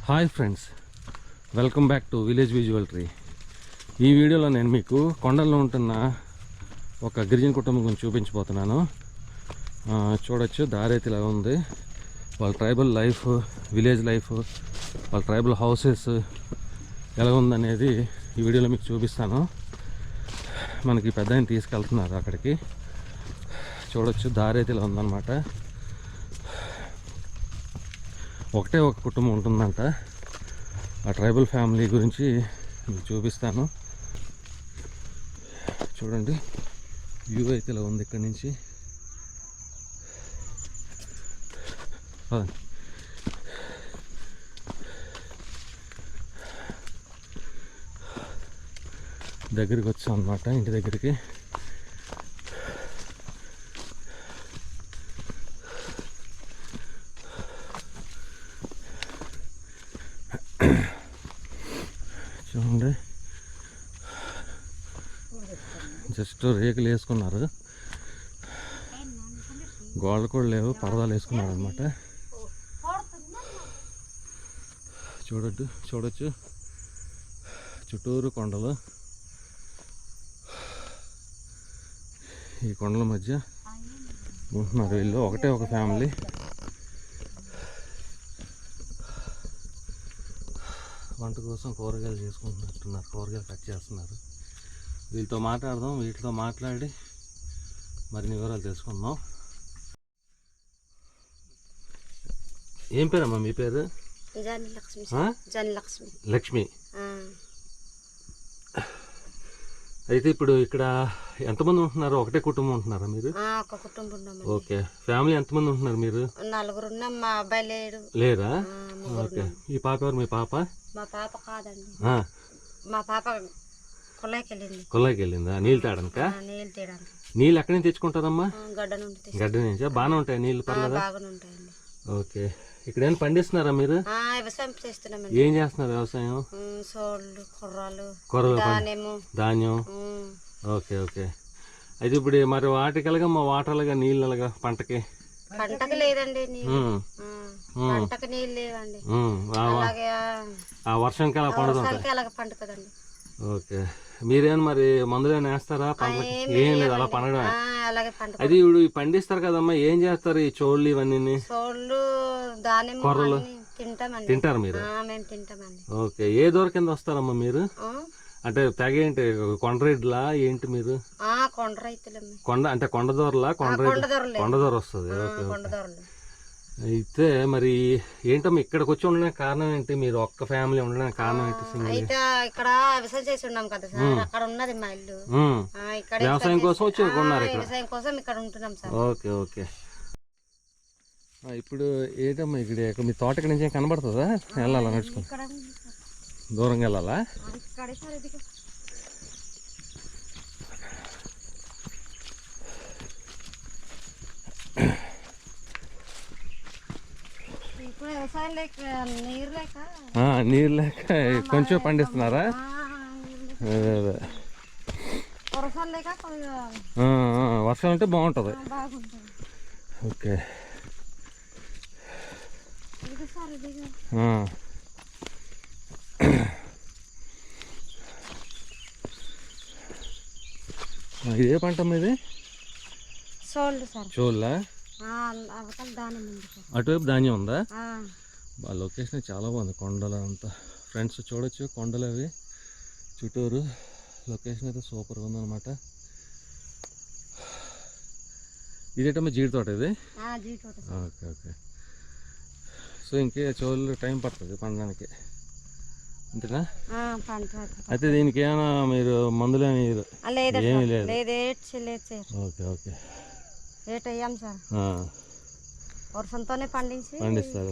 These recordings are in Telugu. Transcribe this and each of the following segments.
Hi friends, welcome back to village visual tree. ఈ వీడియోలో నేను మీకు కొండల్లో ఉంటున్న ఒక గిరిజన కుటుంబం గురించి చూపించబోతున్నాను. చూడొచ్చు, దారి అయితే ఇలా ఉంది. వాళ్ళ ట్రైబల్ లైఫ్, విలేజ్ లైఫ్, వాళ్ళ ట్రైబల్ హౌసెస్ ఎలా ఉందనేది ఈ వీడియోలో మీకు చూపిస్తాను. మనకి పెద్ద ఆయన తీసుకెళ్తున్నారు అక్కడికి. చూడొచ్చు, దారి అయితే ఇలా ఉందన్నమాట. ఒకటే ఒక కుటుంబం ఉంటుందంట. ఆ ట్రైబల్ ఫ్యామిలీ గురించి మీకు చూపిస్తాను. చూడండి, వ్యూ అయితే ఇలా ఉంది ఇక్కడి నుంచి. దగ్గరికి వచ్చాం అన్నమాట, ఇంటి దగ్గరికి. చూడండి, జస్ట్ రేకులు వేసుకున్నారు, గోడలు కూడా లేవు, పరదాలు వేసుకున్నారు అనమాట. చూడొచ్చు చుట్టూరు కొండలు. ఈ కొండల మధ్య ఉంటున్నారు వీళ్ళు, ఒకటే ఒక ఫ్యామిలీ. వంట కోసం కూరగాయలు చేసుకుంటున్నట్టున్నారు, కూరగాయలు కట్ చేస్తున్నారు. వీళ్ళతో మాట్లాడదాం, వీటితో మాట్లాడి మరిన్ని వివరాలు తెలుసుకుందాం. ఏం పేరమ్మా మీ పేరు? లక్ష్మి. అయితే ఇప్పుడు ఇక్కడ ఎంతమంది ఉంటున్నారు? ఒకటే కుటుంబం ఉంటున్నారా మీరు? ఒక కుటుంబం. ఓకే, ఫ్యామిలీ ఎంతమంది ఉంటున్నారు మీరు? నలుగురు. మా అబ్బాయి లేరా? ఓకే. ఈ పాప ఎవరు? మీ పాప? మా పాప కాదండి, మా పాప కొల్లాయికి వెళ్ళిందా? నీళ్ళు తేడానిక? నీళ్ళు ఎక్కడి నుంచి తెచ్చుకుంటారమ్మా? గడ్డ నుంచా? బాగానే ఉంటాయి నీళ్ళు? పర్లేదా? ఓకే. ఇక్కడ ఏం పండిస్తున్నారా మీరు? వ్యవసాయం చేస్తున్నాం. ఏం చేస్తున్నారు వ్యవసాయం? కూరలు, ధాన్యం. Okay okay. అయితే ఇప్పుడు మరి వాటికి ఎలాగా, మా వాటర్లుగా నీళ్ళు ఎలాగా పంటకి? పంటకి లేదండి, పంటకి నీళ్ళు లేవండి. ఆ వర్షంకి అలా పండుతుందండి. ఓకే. మీరేమన్నా మరి మందులు ఏమైనా వేస్తారా? ఏం లేదు, అలా పండడం. అది ఇప్పుడు పండిస్తారు కదమ్మా, ఏం చేస్తారు ఈ చోళ్ళు ఇవన్నీ? కొర్రలు తింటారు మీరు? ఓకే. ఏ దూర కింద వస్తారమ్మా మీరు? అంటే తెగ ఏంటి, కొండరెడ్లా ఏంటి మీరు? కొండ అంటే కొండ దూరలా? కొండ దూర వస్తుంది. ఓకే. అయితే మరి ఏంటమ్మా ఇక్కడికి వచ్చి ఉండడానికి కారణం ఏంటి? మీరు ఒక్క ఫ్యామిలీ ఉండడానికి కారణం ఏంటి? అయితే ఇక్కడ వ్యవసాయం చేసి ఉన్నాం కదా సార్, అక్కడ ఉన్నది మా ఇల్లు. వ్యవసాయం కోసం వచ్చి ఉన్నారు ఇక్కడ? వ్యవసాయం కోసం ఇక్కడ ఉంటున్నాం సార్. Okay okay. ఇప్పుడు ఏంటమ్మా ఇక్కడ మీ తోట నుంచి కనబడుతుందా? వెళ్ళాలా నడుచుకుని? దూరంగా వెళ్ళాలా? నీరు లేక కొంచెం పండిస్తున్నారా? వర్షం అంటే బాగుంటుంది. ఓకే. ఇదే పంట మీది? చోళ్ళ. అటువైపు ధాన్యం ఉందా? లొకేషన్ చాలా బాగుంది, కొండలు అంతా. ఫ్రెండ్స్ చూడొచ్చు, కొండలు అవి చుట్టూరు. లొకేషన్ అయితే సూపర్గా ఉందన్నమాట. ఇదేటమ్మా జీడి తోట ఇది? Okay okay. సో ఇంకే చోళ్ళు టైం పడుతుంది పండడానికి, అంతేనా? అయితే దీనికి ఏమైనా మీరు మందులు ఏమీ లేదు? Okay okay. వర్షంతోనే పండిస్తారు.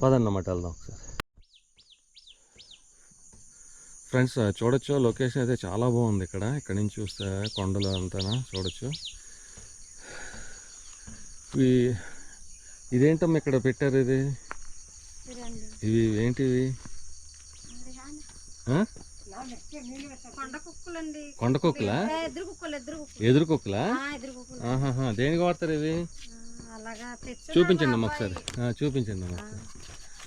పదన్నమాట వెళ్దాం ఒకసారి. ఫ్రెండ్స్ చూడొచ్చు, లొకేషన్ అయితే చాలా బాగుంది. ఇక్కడ నుంచి చూస్తే కొండలు అంతా చూడొచ్చు. ఇదేంటమ్మా ఇక్కడ పెట్టారు? ఇవి ఏంటివి? కొండ కుక్కలా? ఎదురు కుక్కలా? దేనికి వాడతారు ఇవి? చూపించండి అమ్మ ఒకసారి, చూపించండి అమ్మ ఒకసారి.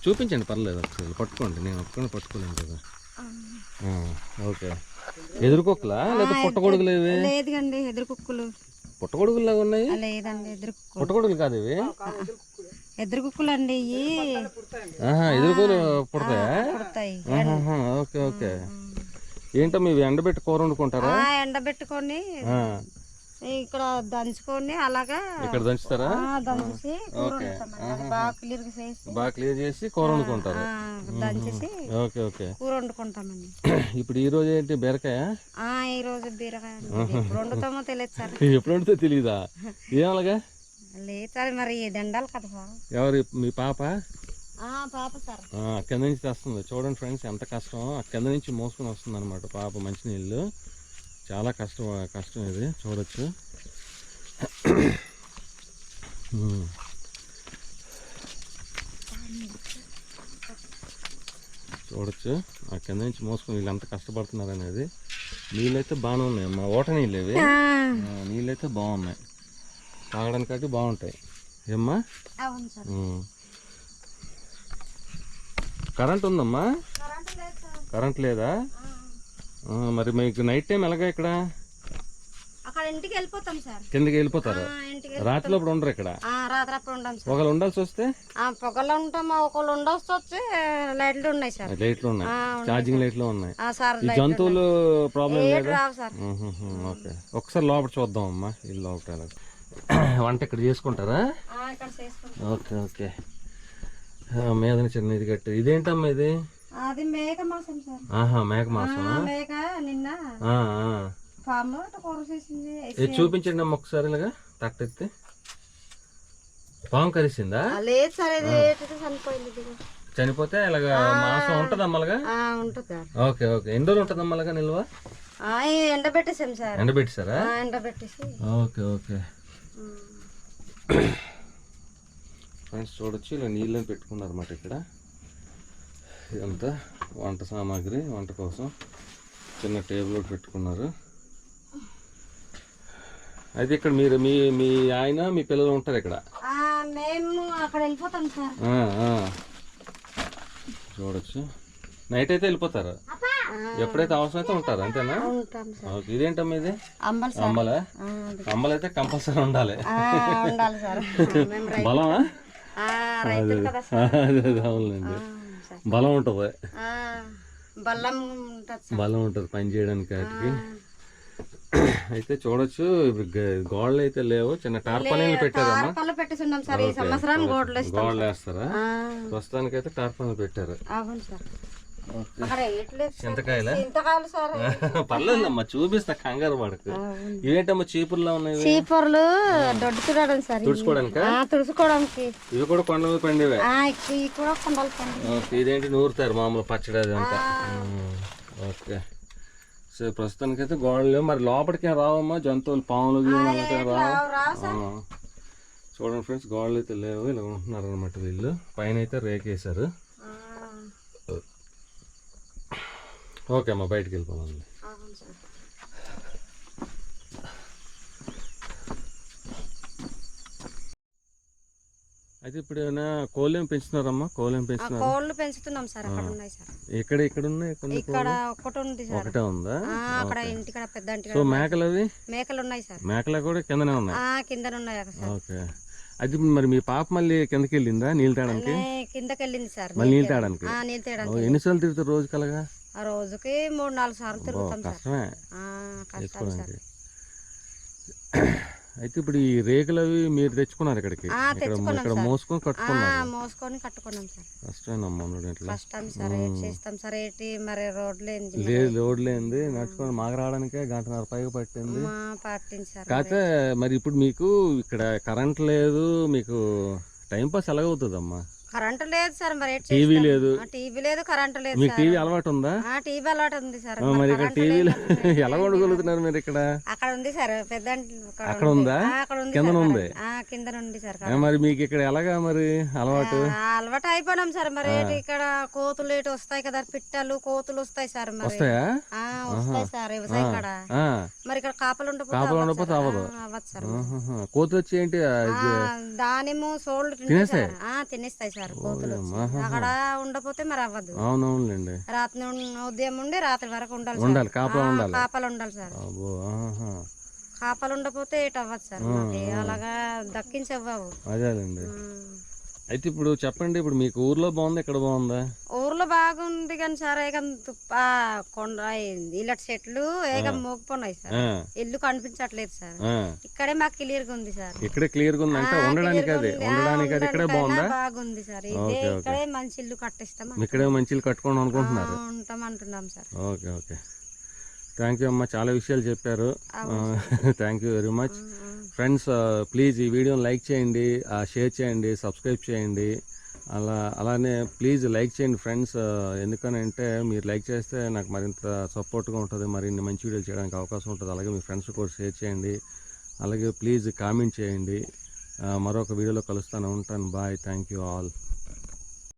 చూపించండి, పర్లేదు. ఒకసారి పట్టుకోండి, నేను ఒక్కడిని పట్టుకోలేను కదా. ఓకే. ఎదురుకొక్కలా లేదా పుట్టగొడుగులు ఇవి? లేదండి, ఎదురు కుక్కలు. పుట్టగొడుగులు లాగా ఉన్నాయి. లేదండి, ఎదురు కుక్కలు. పుట్టగొడుగులు కాదు ఇవి, ఎదురు కుక్కలు అండి ఇవి. ఎదురుకోలు పుడతాయా? పుడతాయి. Okay okay. ఏంటమ్మా ఇవి ఎండబెట్టి కూర వండుకుంటారా? ఎండబెట్టుకొని ఇక్కడ దంచుకొని అలాగా ఇక్కడ దంచుతారా? దంచేసి బాగా క్లియర్ చేసి కూర వండుకుంటారు. దంచేసి ఓకే ఓకే. కూర వండుకుంటామండి. ఇప్పుడు ఈ రోజు ఏంటి, బీరకాయ? ఈ రోజు బీరకాయ. ఎప్పుడు వండుతామో తెలియదు సార్. ఎప్పుడు వండుతో తెలీదా? ఏమలాగా లేదు సార్, మరి దండాలి కదా సార్. ఎవరు మీ పాప? పాప సార్ కింద నుంచి తెస్తుంది. చూడండి ఫ్రెండ్స్, ఎంత కష్టం. కింద నుంచి మోసుకొని వస్తుంది అనమాట పాప మంచినీళ్ళు. చాలా కష్టం ఇది, చూడొచ్చు. చూడొచ్చు ఆ కింద నుంచి మోసుకొని వీళ్ళు ఎంత కష్టపడుతున్నారు అనేది. నీళ్ళైతే బాగానే ఉన్నాయి అమ్మా, ఓట నీళ్ళు ఇవి. నీళ్ళైతే బాగున్నాయి, తాగడానికి బాగుంటాయి ఏమ్మా. కరెంట్ ఉందమ్మా? కరెంట్ లేదా? మరి మీకు నైట్ టైం ఎలాగా ఇక్కడ? ఇంటికి వెళ్ళిపోతాం సార్. కిందకి వెళ్ళిపోతారు? రాత్రిలో ఇప్పుడు ఉండరు ఇక్కడ? రాత్రి అప్పుడు ఉండాలి సార్. ఒకళ్ళు ఉండాల్సి వస్తే? పొగలు ఉంటాం, ఒకళ్ళు ఉండాల్సి వస్తే లైట్లు ఉన్నాయి సార్. లైట్లు ఉన్నాయి, ఛార్జింగ్ లైట్లు ఉన్నాయి. ఈ జంతువులు ప్రాబ్లం లేదా? ఓకే, ఒకసారి లోపల చూద్దాం అమ్మా. ఈ లోపల వంట ఇక్కడ చేసుకుంటారా? Okay okay. మీద చిన్న ఇది కట్టి, ఇదేంటమ్మా ఇది? అది మేక మాసం సార్. మేక మాసం. మేక నిన్న చూపించండి అమ్మ ఒకసారి. ఇలాగా తట్టెత్తి పాము కరిసిందా? లేదు సార్, చనిపోయింది. చనిపోతే ఇలాగా మాసం ఉంటది అమ్మలుగా? ఉంటది. Okay okay. ఎన్ని రోజులు ఉంటది అమ్మలుగా నిల్వ? ఎండబెట్టేసాం సార్. ఎండబెట్టేసారా? ఎండబెట్టేసి. Okay okay. ఫ్రెండ్స్ చూడొచ్చు, ఇలా నీళ్ళని పెట్టుకున్నారు అన్నమాట ఇక్కడ. ఇదంతా వంట సామాగ్రి, వంట కోసం చిన్న టేబుల్ ఒకటి పెట్టుకున్నారు. అయితే ఇక్కడ మీరు మీ ఆయన మీ పిల్లలు ఉంటారు ఇక్కడ? మేము అక్కడ వెళ్ళిపోతాం సార్. చూడొచ్చు, నైట్ అయితే వెళ్ళిపోతారు, ఎప్పుడైతే అవసరం అయితే ఉంటారు, అంతేనా? ఓకే. ఇదేంటమ్మా ఇది? అంబలా? అంబలు అయితే కంపల్సరీ ఉండాలి. బలమా? అవునండి, బలం ఉంటుంది. బలం ఉంటుంది పని చేయడానికి వాటికి. అయితే చూడొచ్చు, ఇప్పుడు గోడలు అయితే లేవు, చిన్న టార్పాలిన్లు పెట్టారమ్మా. గోడలు వేస్తారా? ప్రస్తుతానికి అయితే టార్పాలిన్లు పెట్టారు. చింతకాయలా? పర్లేదమ్మా, చూపిస్తా, కంగారు పడకు. ఇవేంటమ్మా చీపుర్లా ఉన్నాయి? చీపుర్లు తుడుచుకోవడానికి. ఇవి కూడా కొండ మీద పండివే? ఇదేంటి నూరుతారు మామూలు పచ్చడి అది అంతా? ఓకే. సో ప్రస్తుతానికి అయితే గోడలు, మరి లోపలికి రావమ్మా జంతువులు, పాములు రావు? చూడండి ఫ్రెండ్స్, గోడలు అయితే లేవు, ఇలా ఉంటున్నారు అనమాట వీళ్ళు. పైన అయితే రేకేశారు. ఓకే అమ్మా, బయటికి వెళ్ళిపోవాలి. అయితే ఇప్పుడు ఏమైనా కోళ్ళు ఏమి పెంచుతున్నారమ్మా? కోళ్ళు ఏమి పెంచుతున్నారు? కోళ్ళు పెంచుతున్నాం సార్. అక్కడ ఉన్నాయి సార్. ఇక్కడ ఉన్నాయి? ఇక్కడ ఒకటి ఉంది సార్. ఒకటే ఉందా? అక్కడ ఇంటికాడ పెద్ద ఇంటికాడ. సో మేకలు అవి? మేకలు ఉన్నాయి సార్. మేకలు కూడా కిందనే ఉన్నాయి? కిందనే ఉన్నాయి సార్. ఓకే. అది మరి మీ పాప మళ్ళీ కిందకి వెళ్ళిందా నీళ్ళు తాగడానికి? కిందకి వెళ్ళింది సార్. మళ్ళీ నీళ్ళు తాగడానికి? నీళ్ళు తాగడానికి. ఎన్నిసార్లు తిరుగుతారు రోజు కలగా? రోజుకి 3-4 సార్లు తిరుగుతాం సార్. కష్టమే. అయితే ఇప్పుడు ఈ రేకులు అవి మీరు తెచ్చుకున్నారు ఇక్కడికి? ఇక్కడ మోసుకొని కట్టుకున్నాం సార్. కష్టమేనమ్మా కష్టం సార్. చేస్తాం సార్. మరి రోడ్లు ఏంది నడుచుకొని మాకు రావడానికే 1.5 పైగా పట్టింది. కాకపోతే మరి ఇప్పుడు మీకు ఇక్కడ కరెంట్ లేదు, మీకు టైం పాస్ ఎలాగవుతుందమ్మా? కరెంట్ లేదు సార్. మరి టీవీ లేదు? టీవీ లేదు, కరెంట్ లేదు. మీకు టీవీ అలవాటు ఉందా? టీవీ అలవాటు ఉంది సార్. మరి ఇక్కడ టీవీ ఎలా వండుగలుగుతున్నారు మీరు? ఇక్కడ అక్కడ ఉంది సార్, పెద్ద అక్కడ ఉందా? కింద ఉంది? కింద ఉంది సార్. మరి మీకు ఇక్కడ ఎలాగా మరి అలవాటు? అలవాటు అయిపోయినాం సార్. మరి ఇక్కడ కోతులు ఇటు వస్తాయి కదా, పిట్టలు కోతులు వస్తాయి సార్. మరి వస్తాయా? వస్తాయి సార్. వ్యవసాయం కాడ మరి ఇక్కడ కాపలు ఉండకపోతే అవ్వదు సార్. కోతులు వచ్చి ఏంటి దానిమ్మ సోళ్ళు తినేస్తాయి సార్. సార్ కోతులు వచ్చి. అక్కడ ఉండపోతే మరి అవ్వదు. అవునవునులేండి. రాత్రి ఉదయం ఉండి రాత్రి వరకు ఉండాలి సార్. ఉండాలి, కాపలా ఉండాలి. కాపలు ఉండాలి సార్. అబ్బో, ఆహా. కాపలు ఉండపోతే ఏటి అవ్వదు సార్. మాకు అలాగా దక్కించవ్వవు. అదేలేండి. అయితే ఇప్పుడు చెప్పండి, ఇప్పుడు మీకు ఊర్లో బాగుందా ఇక్కడ బాగుందా? ఊర్లో బాగుంది కానీ సార్ ఏకం కొండ ఇళ్ళ చెట్లు ఏకం మోగిపోయినాయి సార్. ఇల్లు కనిపించట్లేదు సార్. ఇక్కడే మాకు క్లియర్ గా ఉంది సార్. ఇక్కడే క్లియర్ గా ఉంది అంటే ఉండడానికి అది ఇక్కడే బాగుందా? బాగుంది సార్. ఇదే ఇక్కడే మంచి ఇల్లు కట్టిస్తాం. ఇక్కడే మంచి ఇల్లు కట్టుకోండి అనుకుంటున్నారు. ఉంటాం అంటున్నాం sir. Okay okay, thank you అమ్మా, చాలా విషయాలు చెప్పారు. Thank you very much. Friends, please ఈ వీడియోని లైక్ చేయండి, షేర్ చేయండి, సబ్స్క్రైబ్ చేయండి. అలానే ప్లీజ్ లైక్ చేయండి ఫ్రెండ్స్. ఎందుకనంటే మీరు లైక్ చేస్తే నాకు మరింత సపోర్ట్గా ఉంటుంది, మరిన్ని మంచి వీడియోలు చేయడానికి అవకాశం ఉంటుంది. అలాగే మీ ఫ్రెండ్స్ కూడా షేర్ చేయండి. అలాగే ప్లీజ్ కామెంట్ చేయండి. మరొక వీడియోలో కలుస్తాను. ఉంటాను. బాయ్. Thank you all.